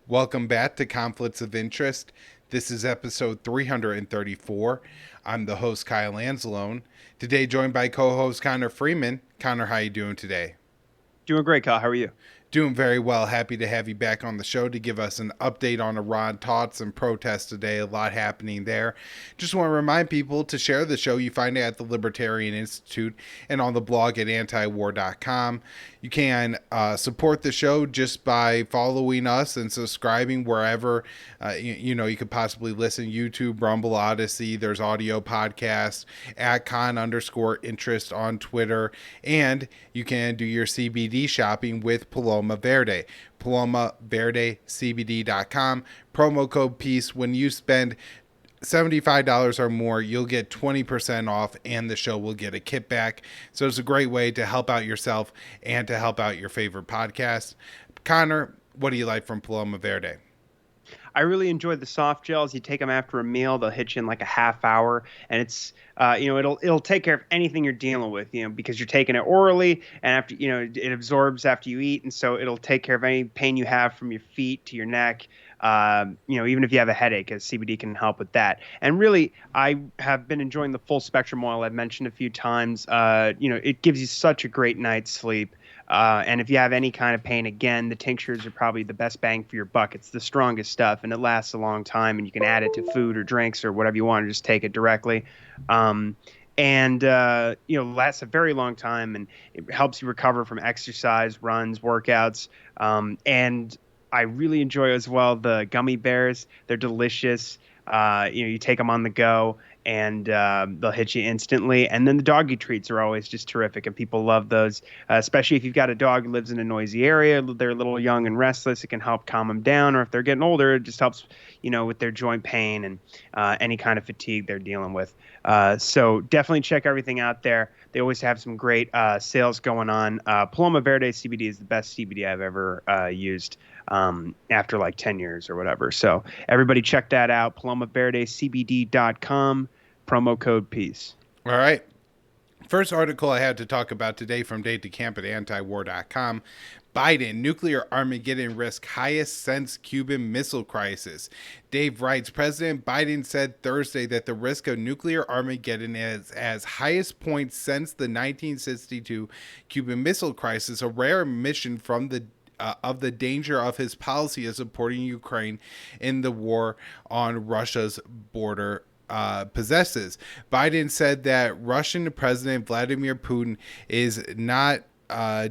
Welcome back to Conflicts of Interest. This is episode 334. I'm the host, Kyle Anzalone. Today joined by co-host Connor Freeman. Connor, how you doing today? Doing great, Kyle. How are you? Doing very well. Happy to have you back on the show to give us an update on Iran talks and protests today. A lot happening there. Just want to remind people to share the show. You find it at the Libertarian Institute and on the blog at antiwar.com. You can support the show just by following us and subscribing wherever you could possibly listen. YouTube, Rumble, Odyssey. There's audio podcasts at con_interest on Twitter, and you can do your CBD shopping with Paloma Verde. PalomaVerdeCBD.com. Promo code PEACE. When you spend $75 or more, you'll get 20% off and the show will get a kickback. So it's a great way to help out yourself and to help out your favorite podcast. Connor, what do you like from Paloma Verde? I really enjoyed the soft gels. You take them after a meal; they'll hit you in like a half hour, and it's it'll take care of anything you're dealing with, because you're taking it orally, and after it absorbs after you eat, and so it'll take care of any pain you have from your feet to your neck. Even if you have a headache, as CBD can help with that. And really, I have been enjoying the full spectrum oil I've mentioned a few times. It gives you such a great night's sleep. And if you have any kind of pain, again, the tinctures are probably the best bang for your buck. It's the strongest stuff, and it lasts a long time, and you can add it to food or drinks or whatever you want, or just take it directly. Lasts a very long time, and it helps you recover from exercise, runs, workouts. And I really enjoy as well the gummy bears. They're delicious. You take them on the go, and they'll hit you instantly. And then the doggy treats are always just terrific, and people love those, especially if you've got a dog who lives in a noisy area. They're a little young and restless. It can help calm them down, or if they're getting older, it just helps, with their joint pain and any kind of fatigue they're dealing with. So definitely check everything out there. They always have some great sales going on. Paloma Verde CBD is the best CBD I've ever used after like 10 years or whatever. So everybody check that out. PalomaVerdeCBD.com. Promo code PEACE. All right. First article I had to talk about today from Date to Camp at antiwar.com. Biden, nuclear Armageddon risk highest since Cuban Missile Crisis. Dave writes, President Biden said Thursday that the risk of nuclear Armageddon is as highest point since the 1962 Cuban Missile Crisis, a rare admission from the of the danger of his policy of supporting Ukraine in the war on Russia's border possesses. Biden said that Russian President Vladimir Putin is not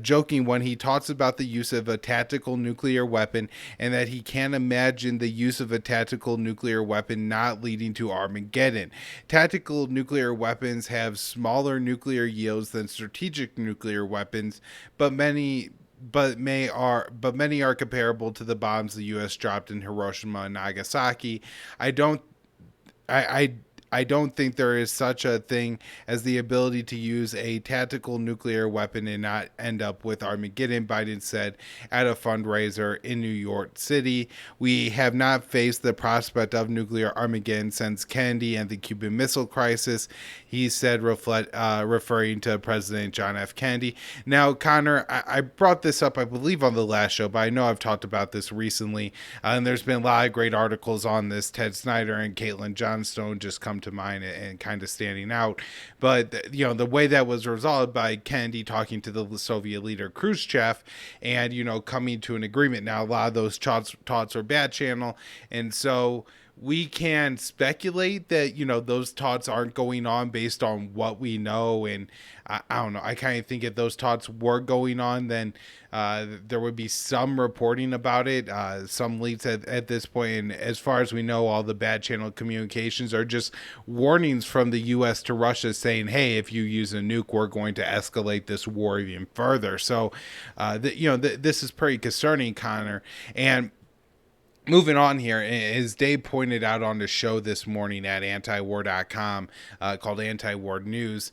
joking when he talks about the use of a tactical nuclear weapon, and that he can't imagine the use of a tactical nuclear weapon not leading to Armageddon. Tactical nuclear weapons have smaller nuclear yields than strategic nuclear weapons, but many are comparable to the bombs the U.S. dropped in Hiroshima and Nagasaki. I don't think there is such a thing as the ability to use a tactical nuclear weapon and not end up with Armageddon, Biden said at a fundraiser in New York City. We have not faced the prospect of nuclear Armageddon since Kennedy and the Cuban Missile Crisis, he said, referring to President John F. Kennedy. Now, Connor, I brought this up, I believe, on the last show, but I know I've talked about this recently, and there's been a lot of great articles on this. Ted Snyder and Caitlin Johnstone just come to mind and kind of standing out. But the way that was resolved by Kennedy talking to the Soviet leader Khrushchev and coming to an agreement. Now a lot of those talks are bad channel, and so we can speculate that those talks aren't going on based on what we know, and I don't know. I kind of think if those talks were going on, then there would be some reporting about it, some leaks at this point. And as far as we know, all the bad channel communications are just warnings from the U.S. to Russia saying, "Hey, if you use a nuke, we're going to escalate this war even further." So, this is pretty concerning, Connor, and moving on here, as Dave pointed out on the show this morning at antiwar.com, called Anti-War News,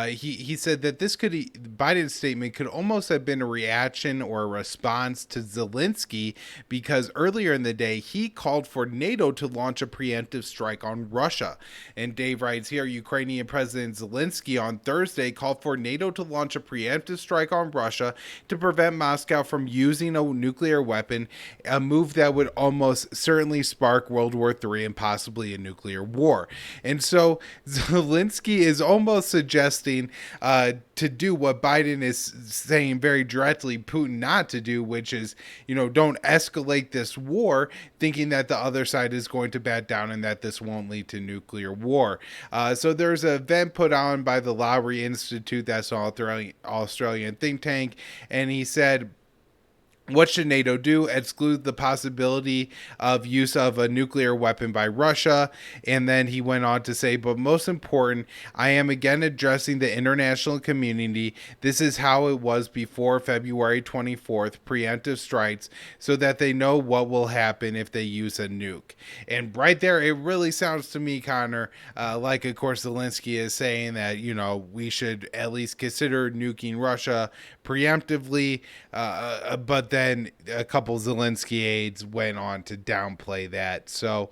he said that Biden's statement could almost have been a reaction or a response to Zelensky, because earlier in the day he called for NATO to launch a preemptive strike on Russia. And Dave writes here, Ukrainian President Zelensky on Thursday called for NATO to launch a preemptive strike on Russia to prevent Moscow from using a nuclear weapon, a move that would almost certainly spark World War III and possibly a nuclear war. And so Zelensky is almost suggesting to do what Biden is saying very directly Putin not to do, which is, don't escalate this war, thinking that the other side is going to bat down and that this won't lead to nuclear war. So there's an event put on by the Lowry Institute, that's an Australian think tank, and he said, what should NATO do? Exclude the possibility of use of a nuclear weapon by Russia. And then he went on to say, but most important, I am again addressing the international community. This is how it was before February 24th, preemptive strikes, so that they know what will happen if they use a nuke. And right there, it really sounds to me, Connor, like, of course, Zelensky is saying that, we should at least consider nuking Russia preemptively, but then a couple Zelensky aides went on to downplay that. So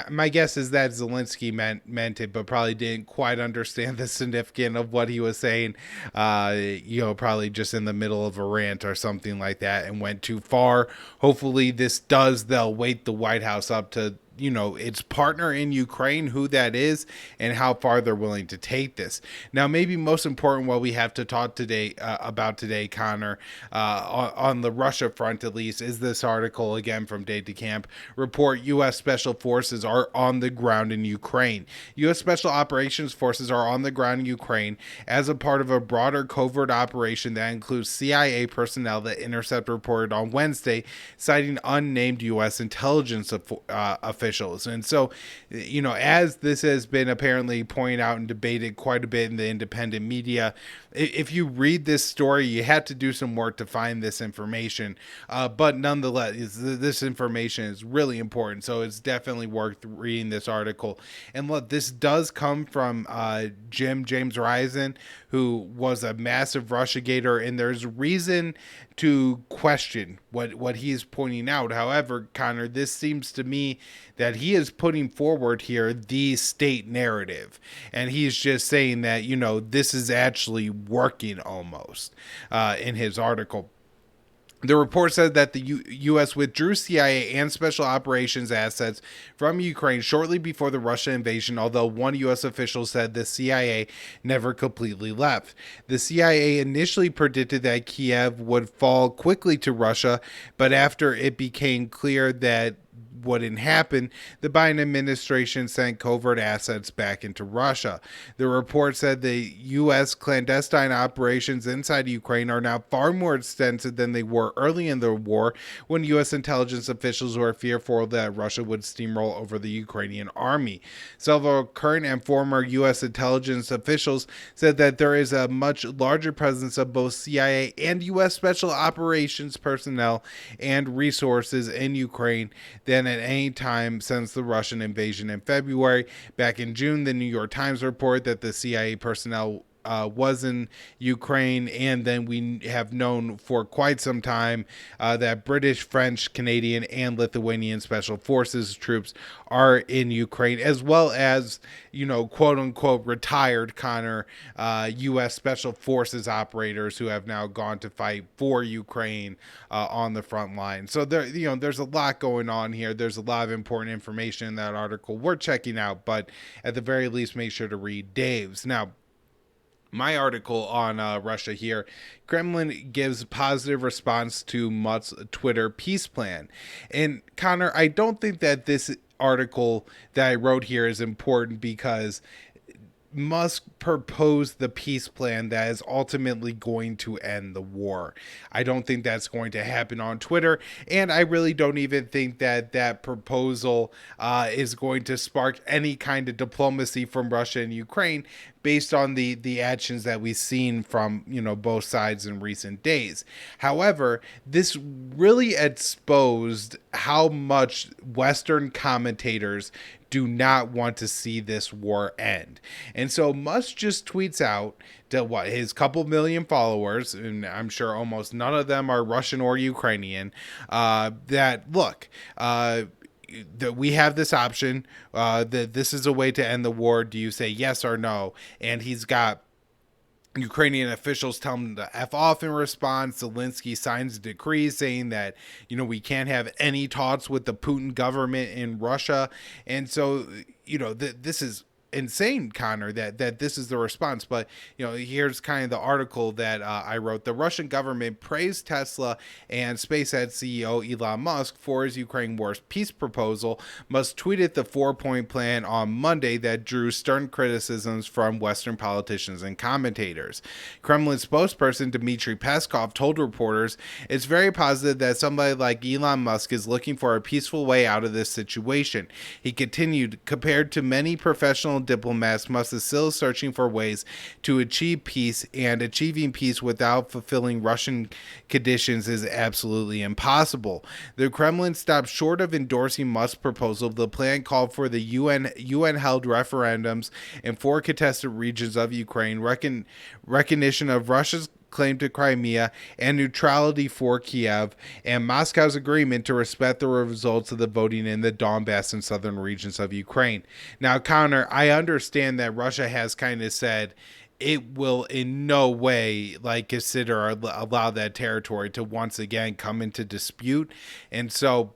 my guess is that Zelensky meant it, but probably didn't quite understand the significance of what he was saying. Probably just in the middle of a rant or something like that and went too far. Hopefully they'll wake the White House up to, its partner in Ukraine, who that is, and how far they're willing to take this. Now, maybe most important, what we have to talk about today, Connor, on the Russia front at least, is this article again from Dave DeCamp. Report: U.S. Special Forces are on the ground in Ukraine. U.S. Special Operations Forces are on the ground in Ukraine as a part of a broader covert operation that includes CIA personnel, that Intercept reported on Wednesday, citing unnamed U.S. intelligence officials. And so, as this has been apparently pointed out and debated quite a bit in the independent media, if you read this story, you had to do some work to find this information. But nonetheless, this information is really important. So it's definitely worth reading this article. And look, this does come from James Risen, who was a massive Russiagator, and there's reason to question what he's pointing out. However, Connor, this seems to me that he is putting forward here the state narrative, and he's just saying that, this is actually working almost in his article. The report said that the U.S. withdrew CIA and special operations assets from Ukraine shortly before the Russian invasion, although one U.S. official said the CIA never completely left. The CIA initially predicted that Kiev would fall quickly to Russia, but after it became clear that wouldn't happen, the Biden administration sent covert assets back into Russia. The report said the U.S. clandestine operations inside Ukraine are now far more extensive than they were early in the war, when U.S. intelligence officials were fearful that Russia would steamroll over the Ukrainian army. Several current and former U.S. intelligence officials said that there is a much larger presence of both CIA and U.S. special operations personnel and resources in Ukraine than at any time since the Russian invasion in February. Back in June, the New York Times reported that the CIA personnel was in Ukraine, and then we have known for quite some time that British, French, Canadian, and Lithuanian special forces troops are in Ukraine, as well as, quote unquote retired, Connor, U.S. special forces operators who have now gone to fight for Ukraine on the front line. So there's a lot going on here. There's a lot of important information in that article worth checking out, but at the very least, make sure to read Dave's. Now, my article on Russia here: Kremlin gives positive response to Mutt's Twitter peace plan. And Connor, I don't think that this article that I wrote here is important, because Musk proposed the peace plan that is ultimately going to end the war. I don't think that's going to happen on Twitter, and I really don't even think that that proposal is going to spark any kind of diplomacy from Russia and Ukraine, based on the actions that we've seen from both sides in recent days. However, this really exposed how much Western commentators do not want to see this war end. And so Musk just tweets out to his couple million followers, and I'm sure almost none of them are Russian or Ukrainian, that look, that we have this option, that this is a way to end the war. Do you say yes or no? And he's got Ukrainian officials tell him to F off in response. Zelensky signs a decree saying that, we can't have any talks with the Putin government in Russia. And so, this is insane, Connor, that this is the response. But here's kind of the article that I wrote. The Russian government praised Tesla and SpaceX CEO Elon Musk for his Ukraine war peace proposal. Musk tweeted the 4-point plan on Monday that drew stern criticisms from Western politicians and commentators. Kremlin spokesperson Dmitry Peskov told reporters it's very positive that somebody like Elon Musk is looking for a peaceful way out of this situation. He continued, compared to many professional diplomats, Musk is still searching for ways to achieve peace, and achieving peace without fulfilling Russian conditions is absolutely impossible. The Kremlin stopped short of endorsing Musk's proposal. The plan called for the UN-held referendums in 4 contested regions of Ukraine, recognition of Russia's claim to Crimea, and neutrality for Kiev, and Moscow's agreement to respect the results of the voting in the Donbass and southern regions of Ukraine. Now, Connor, I understand that Russia has kind of said it will in no way consider or allow that territory to once again come into dispute. And so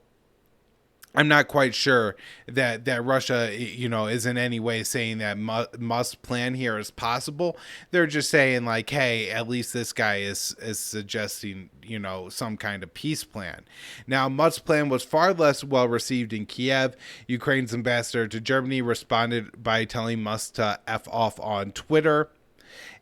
I'm not quite sure that Russia, is in any way saying that Musk's plan here is possible. They're just saying hey, at least this guy is suggesting, some kind of peace plan. Now, Musk's plan was far less well received in Kiev. Ukraine's ambassador to Germany responded by telling Musk to F off on Twitter.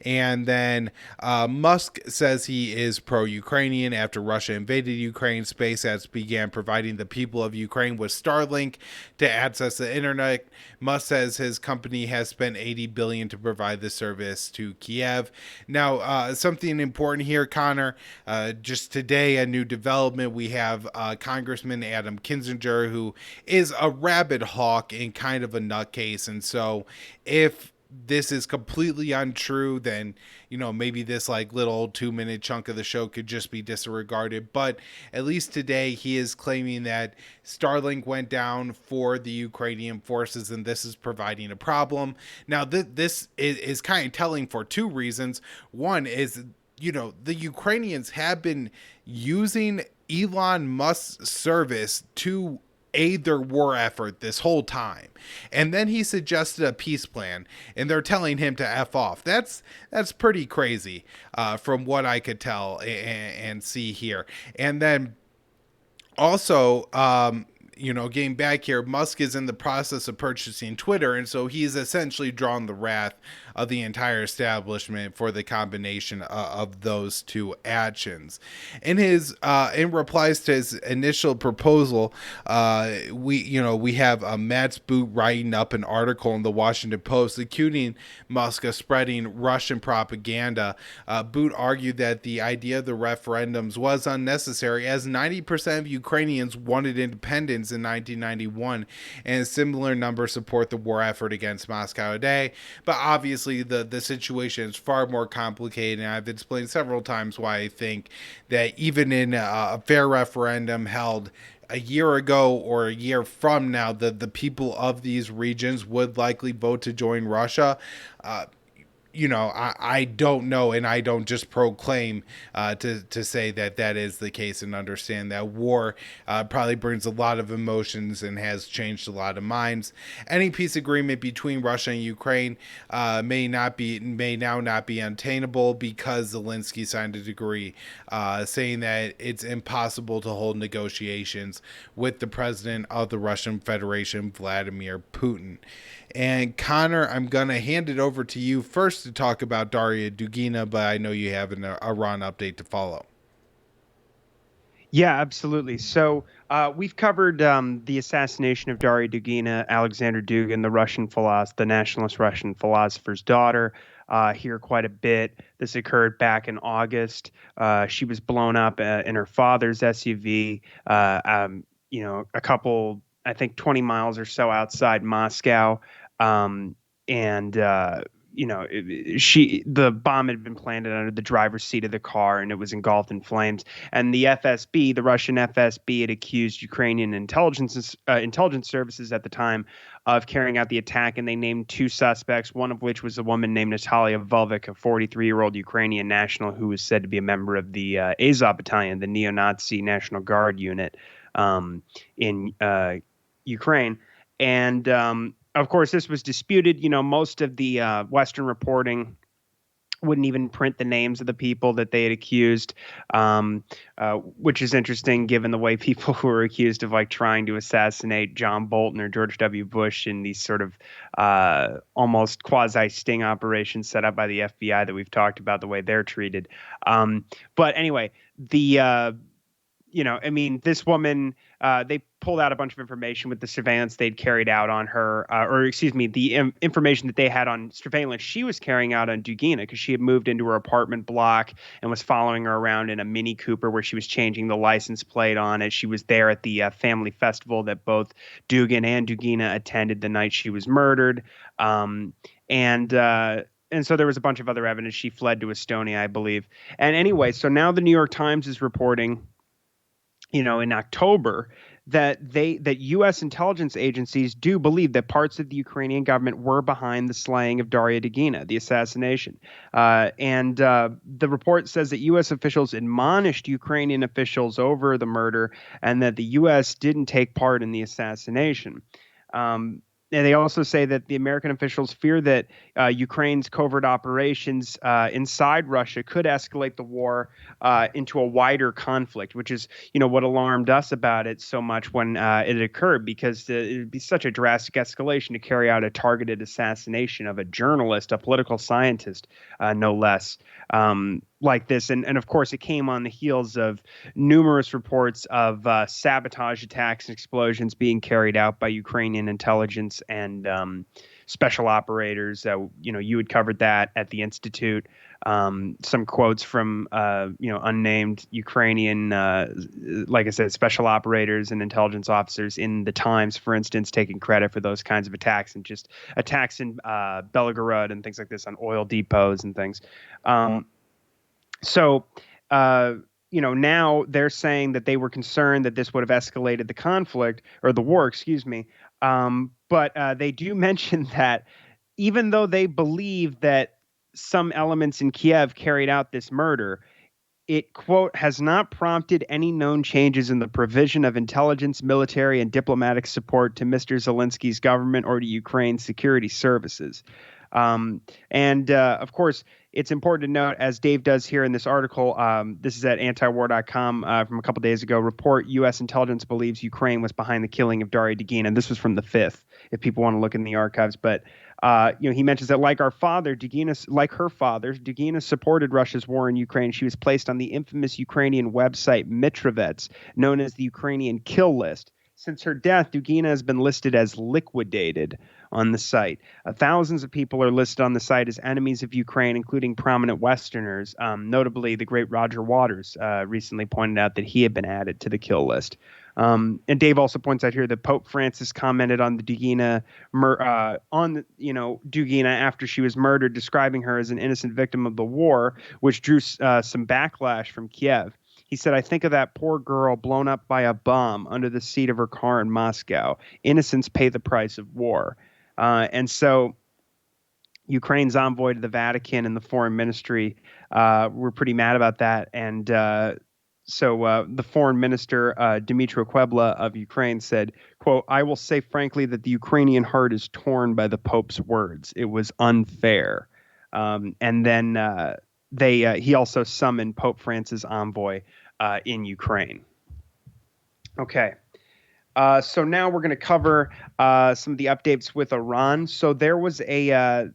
And then Musk says he is pro-Ukrainian. After Russia invaded Ukraine, SpaceX began providing the people of Ukraine with Starlink to access the internet. Musk says his company has spent $80 billion to provide the service to Kiev. Now, something important here, Connor. Just today, a new development. We have Congressman Adam Kinzinger, who is a rabid hawk and kind of a nutcase. And so if this is completely untrue, then maybe this little 2-minute chunk of the show could just be disregarded. But at least today he is claiming that Starlink went down for the Ukrainian forces, and this is providing a problem. Now this is kind of telling for 2 reasons. One is the Ukrainians have been using Elon Musk's service to aid their war effort this whole time. And then he suggested a peace plan, and they're telling him to F off. That's pretty crazy, from what I could tell and see here. And then also, getting back here, Musk is in the process of purchasing Twitter, and so he's essentially drawn the wrath of the entire establishment for the combination of those 2 actions. In replies to his initial proposal, we have Matt's Boot writing up an article in the Washington Post accusing Musk of spreading Russian propaganda. Boot argued that the idea of the referendums was unnecessary, as 90% of Ukrainians wanted independence in 1991, and a similar number support the war effort against Moscow today. But obviously the situation is far more complicated, and I've explained several times why I think that even in a fair referendum held a year ago or a year from now, the people of these regions would likely vote to join Russia. I don't know, and I don't just proclaim to say that that is the case, and understand that war probably brings a lot of emotions and has changed a lot of minds. Any peace agreement between Russia and Ukraine may now not be untenable because Zelensky signed a decree saying that it's impossible to hold negotiations with the president of the Russian Federation, Vladimir Putin. And Connor, I'm going to hand it over to you first to talk about Darya Dugina, but I know you have an Iran update to follow. Yeah, absolutely. So we've covered the assassination of Darya Dugina, Alexander Dugin, the nationalist Russian philosopher's daughter, here quite a bit. This occurred back in August. She was blown up in her father's SUV. A couple, I think, 20 miles or so outside Moscow. Um, and the bomb had been planted under the driver's seat of the car, and it was engulfed in flames. And the FSB, the Russian FSB, had accused Ukrainian intelligence services at the time of carrying out the attack, and they named two suspects, one of which was a woman named Natalia Volvik, a 43-year-old Ukrainian national who was said to be a member of the Azov Battalion, the neo-Nazi National Guard unit in Ukraine. And of course, this was disputed. Most of the Western reporting wouldn't even print the names of the people that they had accused, which is interesting given the way people who were accused of like trying to assassinate John Bolton or George W. Bush in these sort of almost quasi sting operations set up by the FBI that we've talked about, the way they're treated. But anyway, this woman, they pulled out a bunch of information with the surveillance they'd carried out on her, the information that they had on surveillance she was carrying out on Dugina, because she had moved into her apartment block and was following her around in a Mini Cooper where she was changing the license plate on it. She was there at the family festival that both Dugin and Dugina attended the night she was murdered. And so there was a bunch of other evidence. She fled to Estonia, I believe. And anyway, so now the New York Times is reporting, in October, that U.S. intelligence agencies do believe that parts of the Ukrainian government were behind the slaying of Darya Dugina, the assassination. And the report says that U.S. officials admonished Ukrainian officials over the murder, and that the U.S. didn't take part in the assassination. And they also say that the American officials fear that Ukraine's covert operations inside Russia could escalate the war into a wider conflict, which is, what alarmed us about it so much when it occurred, because it would be such a drastic escalation to carry out a targeted assassination of a journalist, a political scientist, no less. Like this. And of course, it came on the heels of numerous reports of sabotage attacks and explosions being carried out by Ukrainian intelligence and special operators. You had covered that at the Institute. Some quotes from, unnamed Ukrainian, like I said, special operators and intelligence officers in the Times, for instance, taking credit for those kinds of attacks, and just attacks in Belgorod and things like this on oil depots and things. So, now they're saying that they were concerned that this would have escalated the conflict, or the war, excuse me. But they do mention that even though they believe that some elements in Kiev carried out this murder, it, quote, has not prompted any known changes in the provision of intelligence, military, and diplomatic support to Mr. Zelensky's government or to Ukraine's security services. Of course, it's important to note, as Dave does here in this article, this is at antiwar.com from a couple days ago, report U.S. intelligence believes Ukraine was behind the killing of Darya Dugina. And this was from the 5th, if people want to look in the archives. But, he mentions that like her father, Dugina supported Russia's war in Ukraine. She was placed on the infamous Ukrainian website Mitrovets, known as the Ukrainian kill list. Since her death, Dugina has been listed as liquidated on the site. Thousands of people are listed on the site as enemies of Ukraine, including prominent Westerners. Notably, the great Roger Waters recently pointed out that he had been added to the kill list. And Dave also points out here that Pope Francis commented on the Dugina, Dugina after she was murdered, describing her as an innocent victim of the war, which drew some backlash from Kiev. He said, "I think of that poor girl blown up by a bomb under the seat of her car in Moscow. Innocents pay the price of war." And so, Ukraine's envoy to the Vatican and the foreign ministry were pretty mad about that. And so the foreign minister, Dmytro Kuleba of Ukraine, said, quote, "I will say frankly that the Ukrainian heart is torn by the Pope's words. It was unfair." And then he also summoned Pope Francis' envoy in Ukraine. Okay. So now we're going to cover some of the updates with Iran. So there was an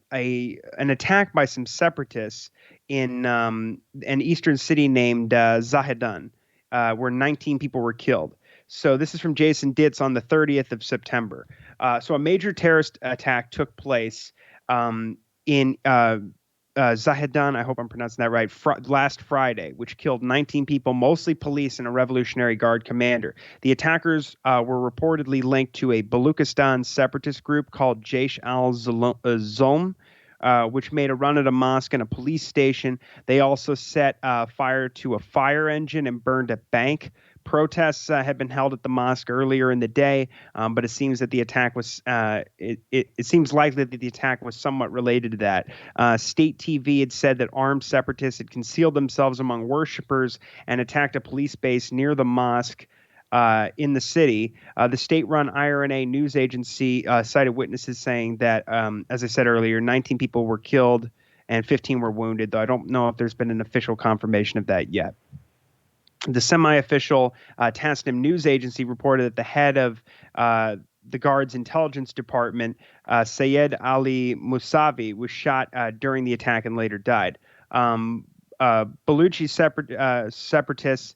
attack by some separatists in an eastern city named Zahedan, where 19 people were killed. So this is from Jason Ditz on the 30th of September. So a major terrorist attack took place in Zahedan, I hope I'm pronouncing that right, last Friday, which killed 19 people, mostly police and a Revolutionary Guard commander. The attackers were reportedly linked to a Baluchistan separatist group called Jaish al-Zolm, which made a run at a mosque and a police station. They also set fire to a fire engine and burned a bank. Protests had been held at the mosque earlier in the day, but it seems that the attack was it seems likely that the attack was somewhat related to that. State TV had said that armed separatists had concealed themselves among worshippers and attacked a police base near the mosque in the city. The state-run IRNA news agency cited witnesses saying that, as I said earlier, 19 people were killed and 15 were wounded, though I don't know if there's been an official confirmation of that yet. The semi-official Tasnim news agency reported that the head of the Guard's intelligence department, Sayed Ali Musavi, was shot during the attack and later died. Baluchi separatists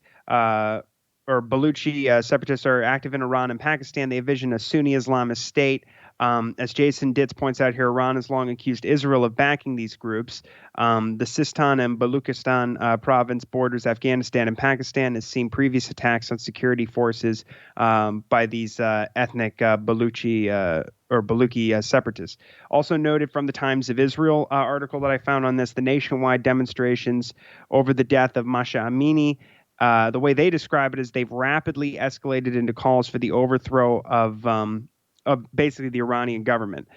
separatists are active in Iran and Pakistan. They envision a Sunni Islamist state. As Jason Ditz points out here, Iran has long accused Israel of backing these groups. The Sistan and Baluchistan province borders Afghanistan and Pakistan has seen previous attacks on security forces by these ethnic Baluchi separatists. Also noted from the Times of Israel article that I found on this, the nationwide demonstrations over the death of Masha Amini. The way they describe it is they've rapidly escalated into calls for the overthrow of basically the Iranian government,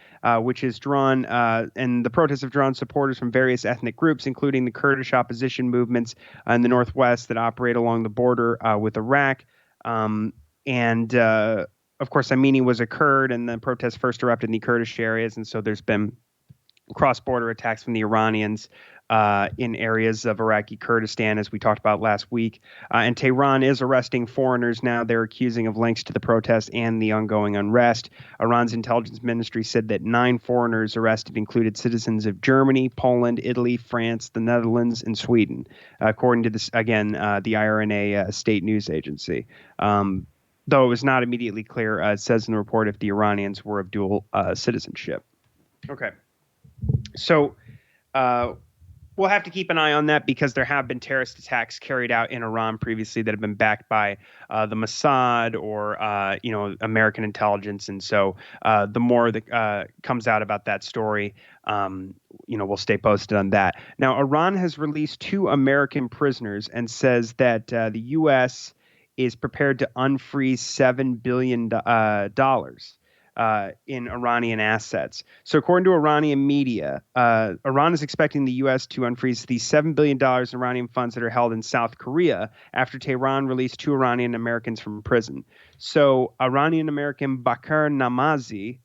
which has drawn, and the protests have drawn supporters from various ethnic groups, including the Kurdish opposition movements in the northwest that operate along the border with Iraq. Of course, Amini was a Kurd, and the protests first erupted in the Kurdish areas, and so there's been cross-border attacks from the Iranians in areas of Iraqi Kurdistan, as we talked about last week. And Tehran is arresting foreigners now. They're accusing of links to the protests and the ongoing unrest. Iran's intelligence ministry said that 9 foreigners arrested included citizens of Germany, Poland, Italy, France, the Netherlands, and Sweden, according to this, again, the IRNA state news agency. Though it was not immediately clear, it says in the report, if the Iranians were of dual citizenship. Okay. So we'll have to keep an eye on that because there have been terrorist attacks carried out in Iran previously that have been backed by the Mossad or American intelligence, and so the more that comes out about that story, we'll stay posted on that. Now, Iran has released 2 American prisoners and says that the U.S. is prepared to unfreeze $7 billion. In Iranian assets. So according to Iranian media, Iran is expecting the U.S. to unfreeze the $7 billion in Iranian funds that are held in South Korea after Tehran released 2 Iranian Americans from prison. So Iranian American Bakr Namazi,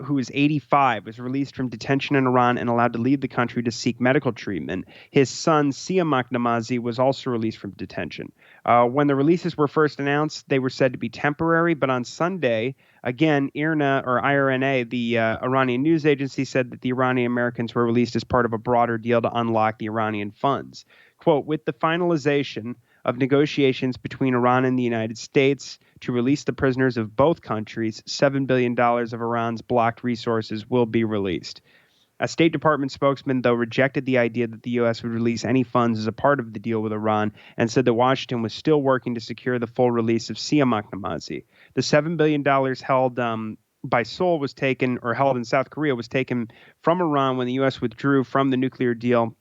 who is 85, was released from detention in Iran and allowed to leave the country to seek medical treatment. His son, Siamak Namazi, was also released from detention. When the releases were first announced, they were said to be temporary, but on Sunday, again, IRNA, the Iranian news agency, said that the Iranian Americans were released as part of a broader deal to unlock the Iranian funds. Quote, with the finalization of negotiations between Iran and the United States to release the prisoners of both countries, $7 billion of Iran's blocked resources will be released. A State Department spokesman, though, rejected the idea that the U.S. would release any funds as a part of the deal with Iran and said that Washington was still working to secure the full release of Siamak Namazi. The $7 billion held by Seoul was taken, or held in South Korea, was taken from Iran when the U.S. withdrew from the nuclear deal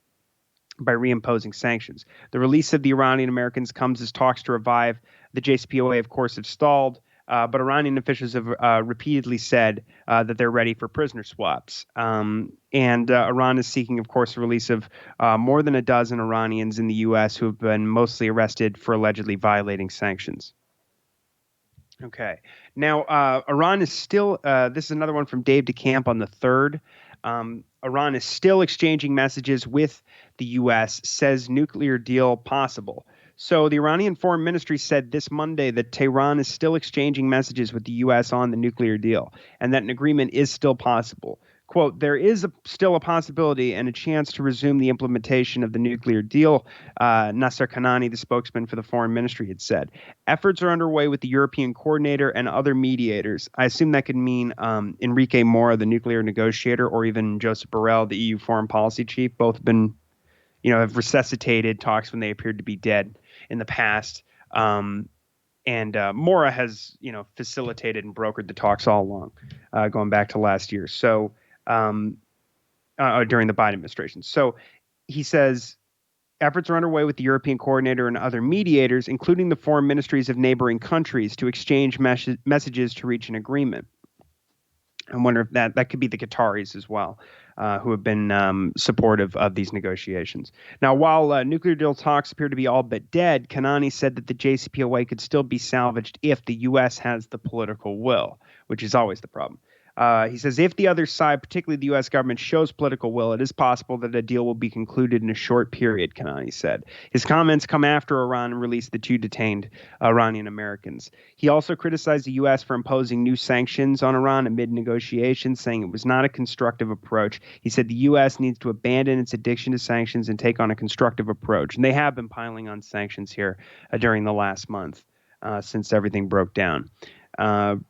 by reimposing sanctions. The release of the Iranian Americans comes as talks to revive the JCPOA, of course, have stalled. But Iranian officials have repeatedly said that they're ready for prisoner swaps. And Iran is seeking, of course, the release of more than a dozen Iranians in the U.S. who have been mostly arrested for allegedly violating sanctions. Okay. Now, Iran is still, this is another one from Dave DeCamp on the 3rd. Iran is still exchanging messages with the U.S., says nuclear deal possible. So the Iranian Foreign Ministry said this Monday that Tehran is still exchanging messages with the U.S. on the nuclear deal and that an agreement is still possible. Quote, there is still a possibility and a chance to resume the implementation of the nuclear deal, Nasser Kanani, the spokesman for the Foreign Ministry, had said. Efforts are underway with the European coordinator and other mediators. I assume that could mean Enrique Mora, the nuclear negotiator, or even Joseph Borrell, the EU foreign policy chief. Both have been, have resuscitated talks when they appeared to be dead in the past. And Mora has, facilitated and brokered the talks all along, going back to last year. So during the Biden administration. So he says efforts are underway with the European coordinator and other mediators, including the foreign ministries of neighboring countries, to exchange messages to reach an agreement. I wonder if that could be the Qataris as well, who have been supportive of these negotiations. Now, while nuclear deal talks appear to be all but dead, Kanani said that the JCPOA could still be salvaged if the U.S. has the political will, which is always the problem. He says if the other side, particularly the U.S. government, shows political will, it is possible that a deal will be concluded in a short period, Kanani said. His comments come after Iran released the 2 detained Iranian Americans. He also criticized the U.S. for imposing new sanctions on Iran amid negotiations, saying it was not a constructive approach. He said the U.S. needs to abandon its addiction to sanctions and take on a constructive approach. And they have been piling on sanctions here during the last month since everything broke down.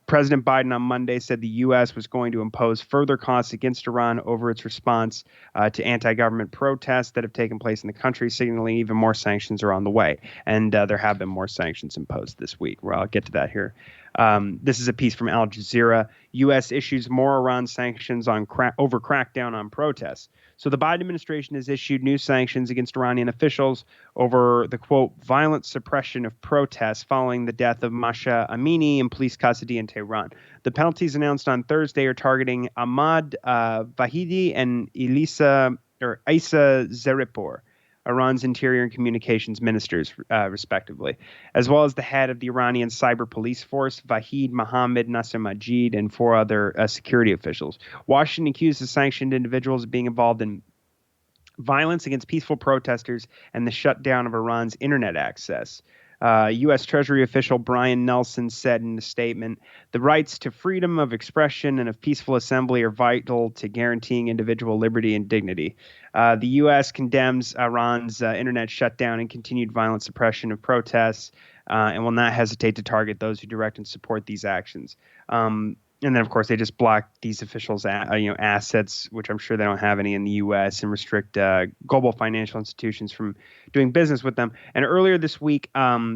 President Biden on Monday said the U.S. was going to impose further costs against Iran over its response to anti-government protests that have taken place in the country, signaling even more sanctions are on the way. And there have been more sanctions imposed this week. Well, I'll get to that here. This is a piece from Al Jazeera. U.S. issues more Iran sanctions over crackdown on protests. So the Biden administration has issued new sanctions against Iranian officials over the, quote, violent suppression of protests following the death of Mahsa Amini in police custody in Tehran. The penalties announced on Thursday are targeting Ahmad Vahidi and Isa Zaripur, Iran's interior and communications ministers, respectively, as well as the head of the Iranian cyber police force, Vahid Mohammed Nasser Majid, and 4 other security officials. Washington accused the sanctioned individuals of being involved in violence against peaceful protesters and the shutdown of Iran's internet access. U.S. Treasury official Brian Nelson said in a statement, the rights to freedom of expression and of peaceful assembly are vital to guaranteeing individual liberty and dignity. The U.S. condemns Iran's internet shutdown and continued violent suppression of protests and will not hesitate to target those who direct and support these actions. And then, of course, they just block these officials' assets, which I'm sure they don't have any in the U.S., and restrict global financial institutions from doing business with them. And earlier this week, Ayatollah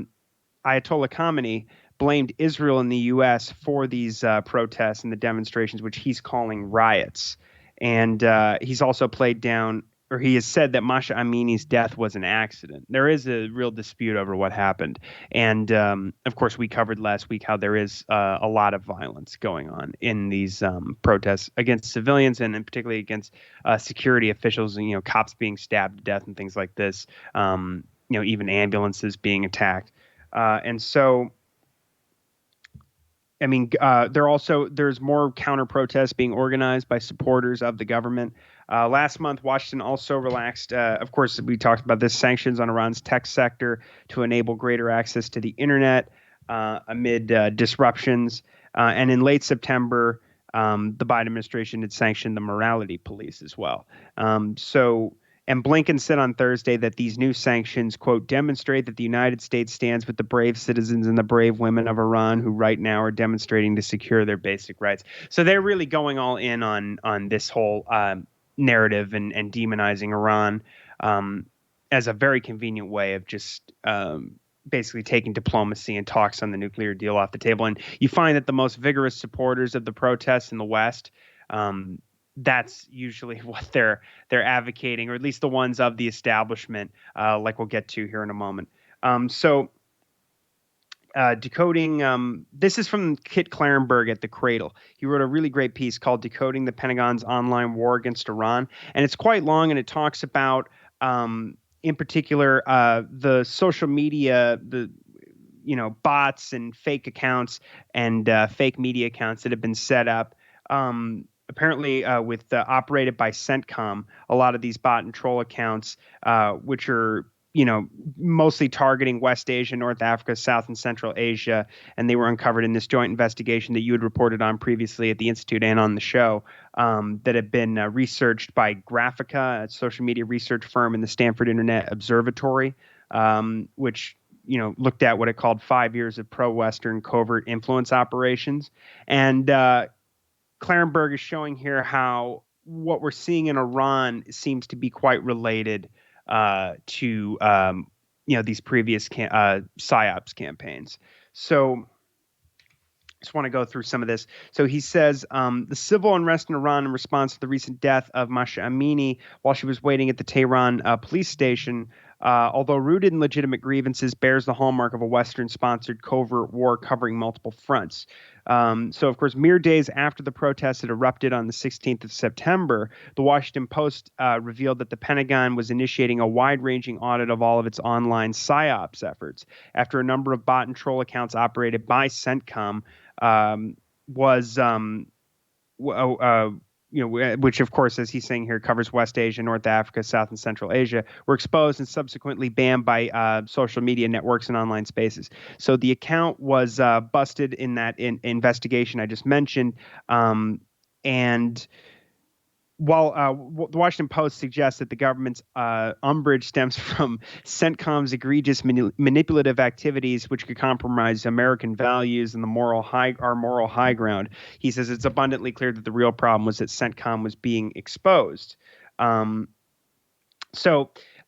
Khamenei blamed Israel and the U.S. for these protests and the demonstrations, which he's calling riots. And he's also played down, or he has said that Mahsa Amini's death was an accident. There is a real dispute over what happened. And, of course, we covered last week how there is a lot of violence going on in these protests against civilians and particularly against security officials, and, cops being stabbed to death and things like this, even ambulances being attacked. And so, I mean, there's more counter protests being organized by supporters of the government. Last month, Washington also relaxed, of course, we talked about this, sanctions on Iran's tech sector to enable greater access to the internet amid disruptions. And in late September, the Biden administration had sanctioned the morality police as well. And Blinken said on Thursday that these new sanctions, quote, demonstrate that the United States stands with the brave citizens and the brave women of Iran who right now are demonstrating to secure their basic rights. So they're really going all in on this whole narrative and demonizing Iran as a very convenient way of just basically taking diplomacy and talks on the nuclear deal off the table. And you find that the most vigorous supporters of the protests in the West, that's usually what they're advocating, or at least the ones of the establishment, like we'll get to here in a moment. So Decoding. This is from Kit Clarenberg at The Cradle. He wrote a really great piece called "Decoding the Pentagon's Online War Against Iran," and it's quite long, and it talks about, in particular, the social media, the bots and fake accounts and fake media accounts that have been set up. Apparently, with operated by CENTCOM, a lot of these bot and troll accounts, which are mostly targeting West Asia, North Africa, South and Central Asia, and they were uncovered in this joint investigation that you had reported on previously at the Institute and on the show, that had been researched by Graphica, a social media research firm, and the Stanford Internet Observatory, which looked at what it called 5 years of pro-Western covert influence operations. And Clarenberg is showing here how what we're seeing in Iran seems to be quite related to these previous PSYOPs campaigns. So just want to go through some of this. So he says the civil unrest in Iran in response to the recent death of Masha Amini while she was waiting at the Tehran police station, although rooted in legitimate grievances, bears the hallmark of a Western-sponsored covert war covering multiple fronts. So, of course, mere days after the protests had erupted on the 16th of September, the Washington Post revealed that the Pentagon was initiating a wide-ranging audit of all of its online PSYOPs efforts after a number of bot and troll accounts operated by CENTCOM was which, of course, as he's saying here, covers West Asia, North Africa, South and Central Asia, were exposed and subsequently banned by social media networks and online spaces. So the account was busted in that investigation I just mentioned. And while the Washington Post suggests that the government's umbrage stems from CENTCOM's egregious manipulative activities, which could compromise American values and our moral high ground, he says it's abundantly clear that the real problem was that CENTCOM was being exposed.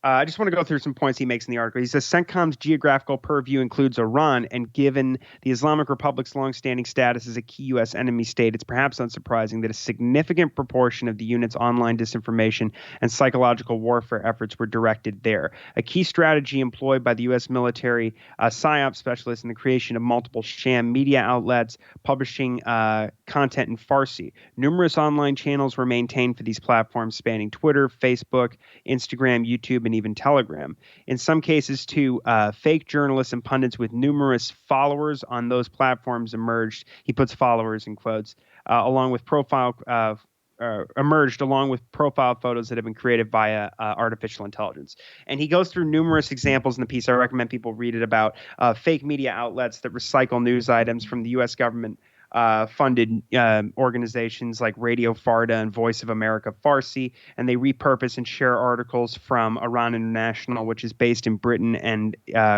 I just want to go through some points he makes in the article. He says CENTCOM's geographical purview includes Iran, and given the Islamic Republic's longstanding status as a key U.S. enemy state, it's perhaps unsurprising that a significant proportion of the unit's online disinformation and psychological warfare efforts were directed there. A key strategy employed by the U.S. military PSYOP specialists in the creation of multiple sham media outlets, publishing content in Farsi. Numerous online channels were maintained for these platforms spanning Twitter, Facebook, Instagram, YouTube, and even Telegram. In some cases, too, fake journalists and pundits with numerous followers on those platforms emerged. He puts followers in quotes, emerged along with profile photos that have been created via artificial intelligence. And he goes through numerous examples in the piece. I recommend people read it about fake media outlets that recycle news items from the U.S. government funded organizations like Radio Farda and Voice of America Farsi, and they repurpose and share articles from Iran International, which is based in Britain and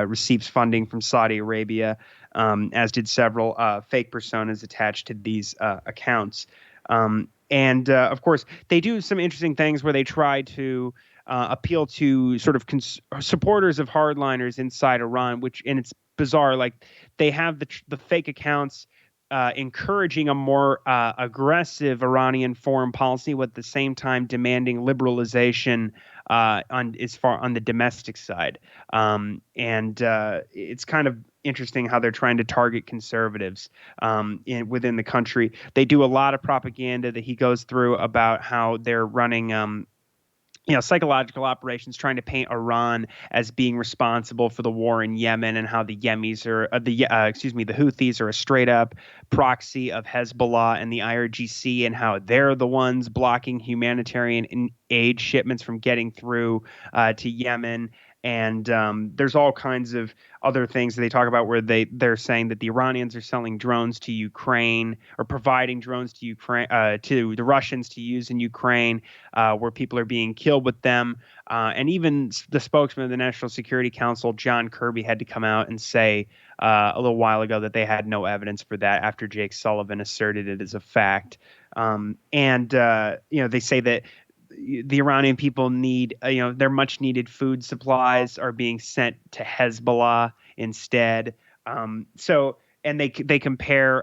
receives funding from Saudi Arabia, as did several fake personas attached to these accounts. Of course, they do some interesting things where they try to appeal to sort of supporters of hardliners inside Iran, and it's bizarre. Like they have the fake accounts encouraging a more aggressive Iranian foreign policy, with at the same time demanding liberalization on the domestic side. It's kind of interesting how they're trying to target conservatives within the country. They do a lot of propaganda that he goes through about how they're running psychological operations trying to paint Iran as being responsible for the war in Yemen, and how the Houthis are a straight up proxy of Hezbollah and the IRGC, and how they're the ones blocking humanitarian aid shipments from getting through to Yemen. And there's all kinds of other things that they talk about where they're saying that the Iranians are selling drones to Ukraine, or providing drones to Ukraine to the Russians to use in Ukraine, where people are being killed with them. And even the spokesman of the National Security Council, John Kirby, had to come out and say a little while ago that they had no evidence for that after Jake Sullivan asserted it as a fact. They say that the Iranian people need, their much needed food supplies are being sent to Hezbollah instead. And they compare,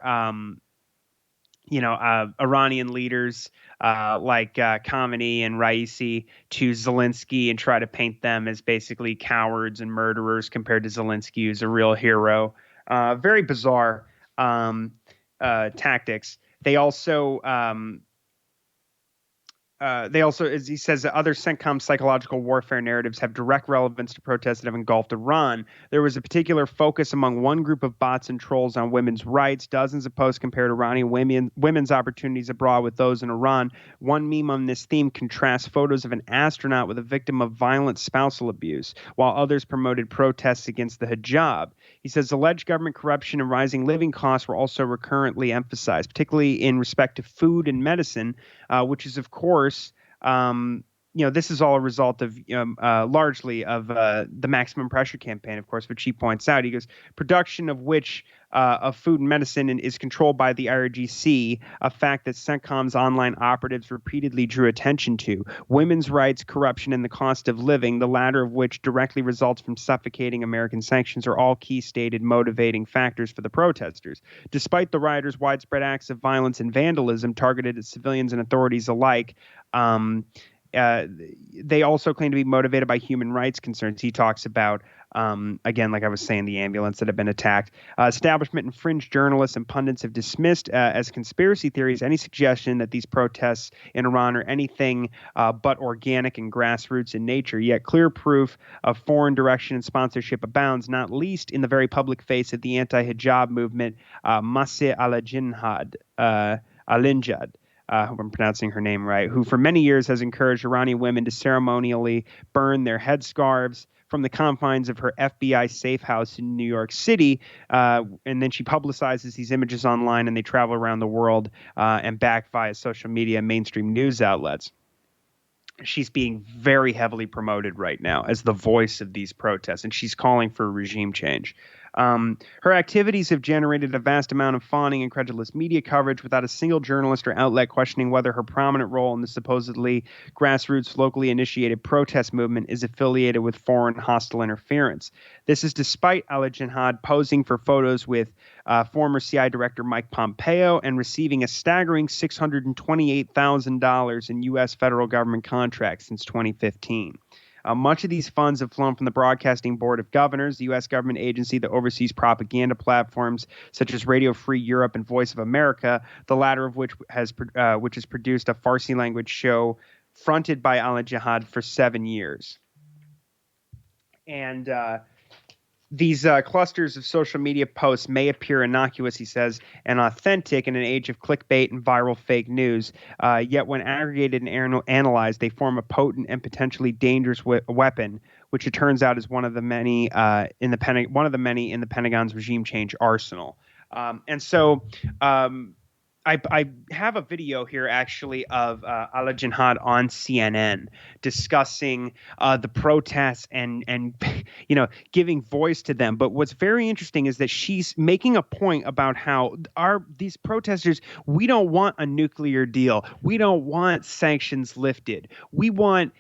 Iranian leaders like Khamenei and Raisi to Zelensky, and try to paint them as basically cowards and murderers compared to Zelensky, who's a real hero. Very bizarre tactics. They also, as he says, that other CENTCOM psychological warfare narratives have direct relevance to protests that have engulfed Iran. There was a particular focus among one group of bots and trolls on women's rights. Dozens of posts compared Iranian women's opportunities abroad with those in Iran. One meme on this theme contrasts photos of an astronaut with a victim of violent spousal abuse, while others promoted protests against the hijab. He says alleged government corruption and rising living costs were also recurrently emphasized, particularly in respect to food and medicine, which is, of course, this is all a result of largely of the maximum pressure campaign, of course, which he points out. He goes, production of which of food and medicine is controlled by the IRGC, a fact that CENTCOM's online operatives repeatedly drew attention to. Women's rights, corruption, and the cost of living, the latter of which directly results from suffocating American sanctions, are all key stated motivating factors for the protesters. Despite the rioters' widespread acts of violence and vandalism targeted at civilians and authorities alike, they also claim to be motivated by human rights concerns. He talks about, again, like I was saying, the ambulance that have been attacked. Establishment and fringe journalists and pundits have dismissed as conspiracy theories any suggestion that these protests in Iran are anything but organic and grassroots in nature. Yet clear proof of foreign direction and sponsorship abounds, not least in the very public face of the anti-hijab movement, Masih al-Jinhad, Alinjad. Hope I'm pronouncing her name right, who for many years has encouraged Iranian women to ceremonially burn their headscarves from the confines of her FBI safe house in New York City. And then she publicizes these images online, and they travel around the world and back via social media and mainstream news outlets. She's being very heavily promoted right now as the voice of these protests, and she's calling for regime change. Her activities have generated a vast amount of fawning and credulous media coverage without a single journalist or outlet questioning whether her prominent role in the supposedly grassroots, locally initiated protest movement is affiliated with foreign hostile interference. This is despite al-Jinhad posing for photos with former CI Director Mike Pompeo and receiving a staggering $628,000 in U.S. federal government contracts since 2015. Much of these funds have flown from the Broadcasting Board of Governors, the U.S. government agency that oversees propaganda platforms such as Radio Free Europe and Voice of America, the latter of which has produced a Farsi language show fronted by al-Jihad for 7 years. And these clusters of social media posts may appear innocuous, he says, and authentic in an age of clickbait and viral fake news. Yet when aggregated and analyzed, they form a potent and potentially dangerous weapon, which it turns out is one of the many in the Pentagon's regime change arsenal. I have a video here actually of al-Jinhad on CNN discussing the protests and giving voice to them. But what's very interesting is that she's making a point about how these protesters, we don't want a nuclear deal. We don't want sanctions lifted. We want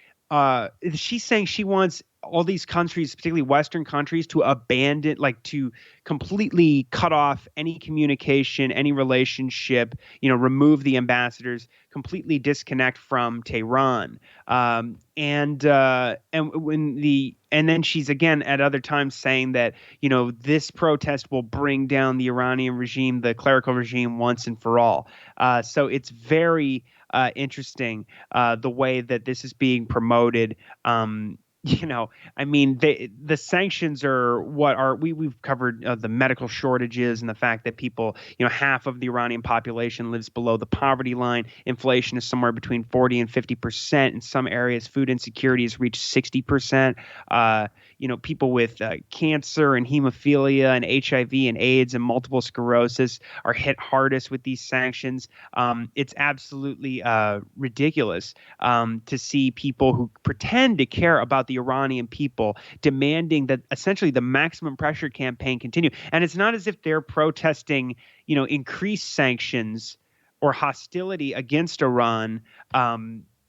she's saying she wants all these countries, particularly Western countries, to abandon, to completely cut off any communication, any relationship, remove the ambassadors, completely disconnect from Tehran. And then she's again at other times saying that, this protest will bring down the Iranian regime, the clerical regime, once and for all. So it's very interesting the way that this is being promoted. The sanctions are we've covered the medical shortages and the fact that people, half of the Iranian population lives below the poverty line. Inflation is somewhere between 40 and 50%. In some areas, food insecurity has reached 60%. People with cancer and hemophilia and HIV and AIDS and multiple sclerosis are hit hardest with these sanctions. It's absolutely ridiculous to see people who pretend to care about the Iranian people demanding that essentially the maximum pressure campaign continue. And it's not as if they're protesting, increased sanctions or hostility against Iran,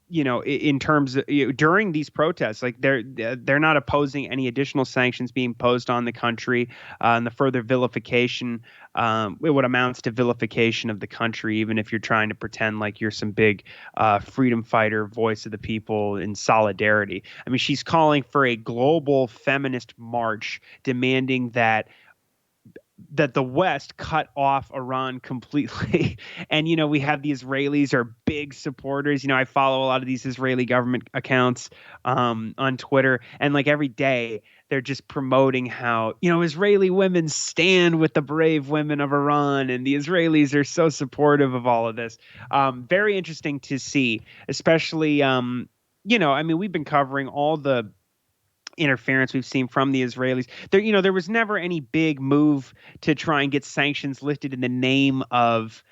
in terms of during these protests. They're not opposing any additional sanctions being imposed on the country, and the further vilification, what amounts to vilification of the country, even if you're trying to pretend like you're some big freedom fighter, voice of the people in solidarity. I mean, she's calling for a global feminist march demanding that that the West cut off Iran completely. And, we have the Israelis are big supporters. I follow a lot of these Israeli government accounts on Twitter. And like every day, they're just promoting how, Israeli women stand with the brave women of Iran. And the Israelis are so supportive of all of this. Very interesting to see, especially, we've been covering all the interference we've seen from the Israelis. There was never any big move to try and get sanctions lifted in the name of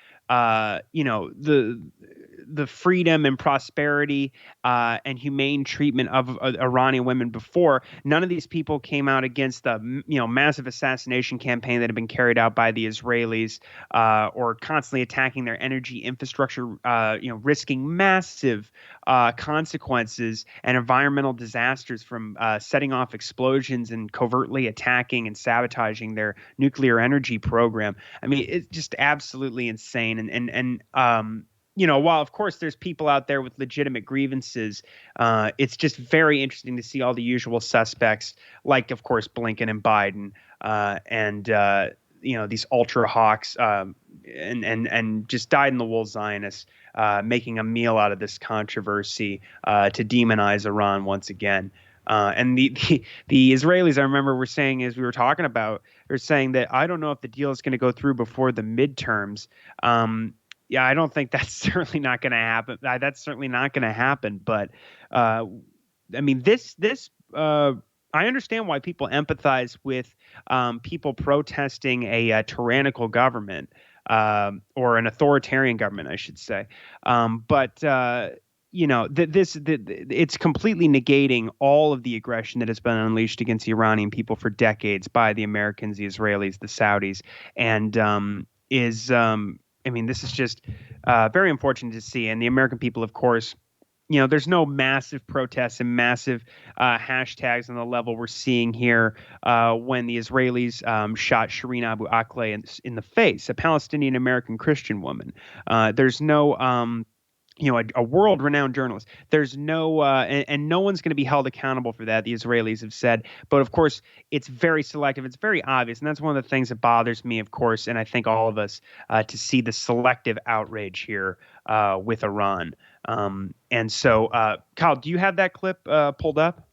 the freedom and prosperity and humane treatment of Iranian women before. None of these people came out against the massive assassination campaign that had been carried out by the Israelis, or constantly attacking their energy infrastructure, risking massive consequences and environmental disasters from setting off explosions and covertly attacking and sabotaging their nuclear energy program. I mean, it's just absolutely insane. And while of course there's people out there with legitimate grievances, it's just very interesting to see all the usual suspects, like of course Blinken and Biden, and these ultra hawks, and just dyed-in-the-wool Zionists making a meal out of this controversy to demonize Iran once again. And the Israelis, I remember, were saying, as we were talking about, they're saying that I don't know if the deal is going to go through before the midterms. Yeah, I don't think that's certainly not going to happen. That's certainly not going to happen. But I mean, I understand why people empathize with people protesting a tyrannical government, or an authoritarian government, I should say. But it's completely negating all of the aggression that has been unleashed against the Iranian people for decades by the Americans, the Israelis, the Saudis, and this is just very unfortunate to see. And the American people, of course, there's no massive protests and massive hashtags on the level we're seeing here when the Israelis shot Shireen Abu Akleh in the face, a Palestinian American Christian woman. There's no a world-renowned journalist. There's no, and no one's going to be held accountable for that, the Israelis have said. But of course, it's very selective. It's very obvious. And that's one of the things that bothers me, of course, and I think all of us, to see the selective outrage here with Iran. And so, Kyle, do you have that clip pulled up?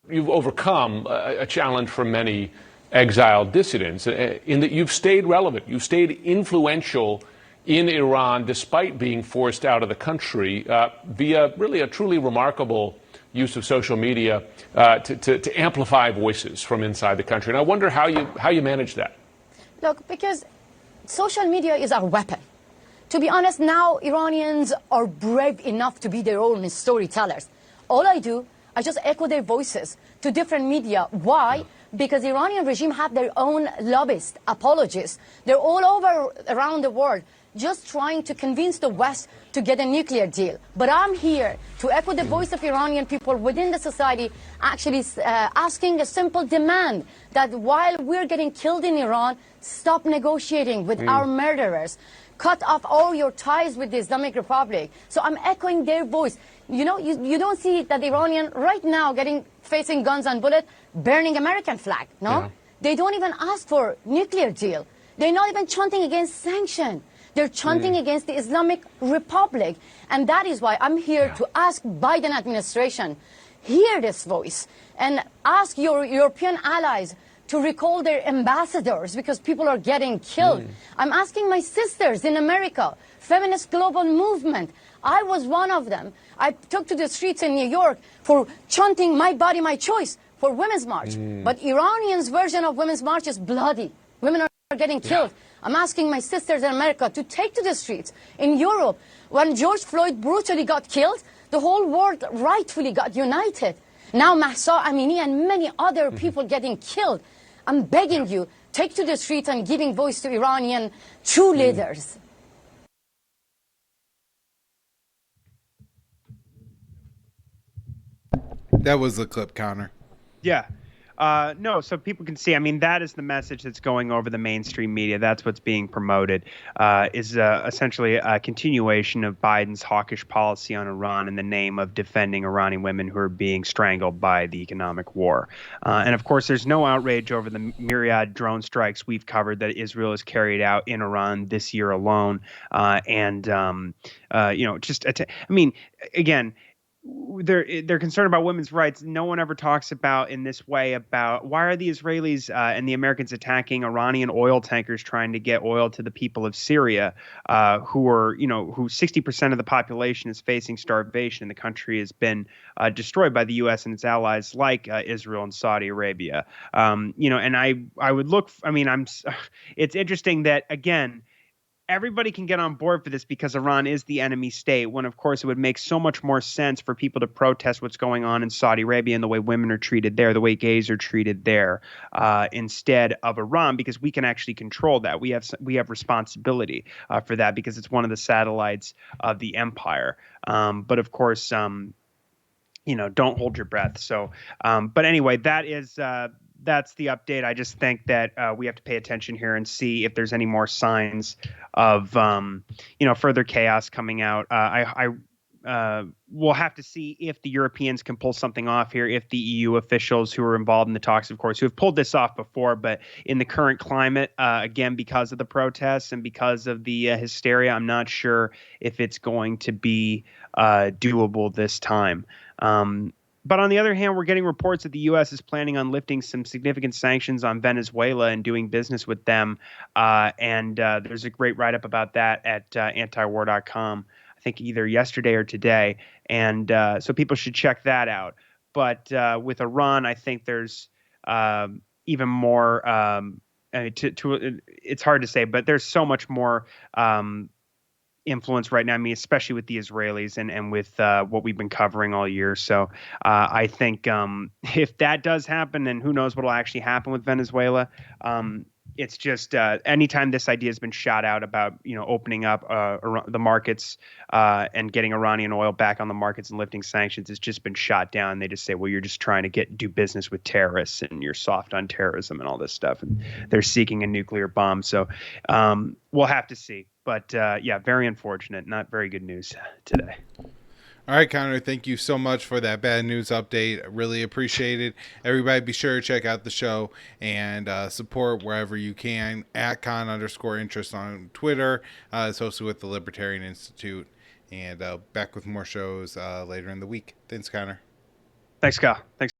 You've overcome a challenge for many exiled dissidents in that you've stayed relevant. You've stayed influential in Iran, despite being forced out of the country, via really a truly remarkable use of social media to amplify voices from inside the country. And I wonder how you manage that. Look, because social media is our weapon. To be honest, now Iranians are brave enough to be their own storytellers. All I do, I just echo their voices to different media. Why? Because the Iranian regime have their own lobbyists, apologists. They're all over around the world, just trying to convince the West to get a nuclear deal. But I'm here to echo the voice of Iranian people within the society, actually asking a simple demand that while we're getting killed in Iran, stop negotiating with our murderers. Cut off all your ties with the Islamic Republic. So I'm echoing their voice. You don't see that the Iranian right now facing guns and bullets, burning American flag, no? Yeah. They don't even ask for nuclear deal. They're not even chanting against sanction. They're chanting against the Islamic Republic. And that is why I'm here to ask Biden administration, hear this voice and ask your European allies to recall their ambassadors because people are getting killed. I'm asking my sisters in America, feminist global movement. I was one of them. I took to the streets in New York for chanting my body, my choice for Women's March. But Iranians' version of Women's March is bloody. Women are getting killed. I'm asking my sisters in America to take to the streets. In Europe, when George Floyd brutally got killed, the whole world rightfully got united. Now Mahsa Amini and many other people getting killed. I'm begging you, take to the streets and giving voice to Iranian true leaders. That was the clip, Connor. Yeah. No, so people can see. I mean, that is the message that's going over the mainstream media. That's what's being promoted, is essentially a continuation of Biden's hawkish policy on Iran in the name of defending Iranian women who are being strangled by the economic war. And of course, there's no outrage over the myriad drone strikes we've covered that Israel has carried out in Iran this year alone. I mean, again, they're concerned about women's rights. No one ever talks about in this way about why are the Israelis and the Americans attacking Iranian oil tankers trying to get oil to the people of Syria, who 60% of the population is facing starvation. The country has been destroyed by the U.S. and its allies like Israel and Saudi Arabia. And I would look. I mean, it's interesting that again, everybody can get on board for this because Iran is the enemy state, when of course it would make so much more sense for people to protest what's going on in Saudi Arabia and the way women are treated there, the way gays are treated there, instead of Iran, because we can actually control that. We have responsibility for that because it's one of the satellites of the empire. But of course, don't hold your breath. So, but anyway, that's the update. I just think that we have to pay attention here and see if there's any more signs of further chaos coming out. We'll have to see if the Europeans can pull something off here, if the EU officials who are involved in the talks, of course, who have pulled this off before, but in the current climate, again, because of the protests and because of the hysteria, I'm not sure if it's going to be doable this time. But on the other hand, we're getting reports that the U.S. is planning on lifting some significant sanctions on Venezuela and doing business with them. And there's a great write-up about that at antiwar.com, I think either yesterday or today. And so people should check that out. But with Iran, I think there's even more it's hard to say, but there's so much more influence right now. I mean, especially with the Israelis and with what we've been covering all year. So I think if that does happen, and who knows what will actually happen with Venezuela, it's just anytime this idea has been shot out about opening up the markets and getting Iranian oil back on the markets and lifting sanctions, it's just been shot down. They just say, well, you're just trying to do business with terrorists and you're soft on terrorism and all this stuff, and they're seeking a nuclear bomb. So we'll have to see. But very unfortunate. Not very good news today. All right, Connor, thank you so much for that bad news update. I really appreciate it. Everybody be sure to check out the show and support wherever you can at @con_interest on Twitter. It's hosted with the Libertarian Institute. And back with more shows later in the week. Thanks, Connor. Thanks, Kyle. Thanks.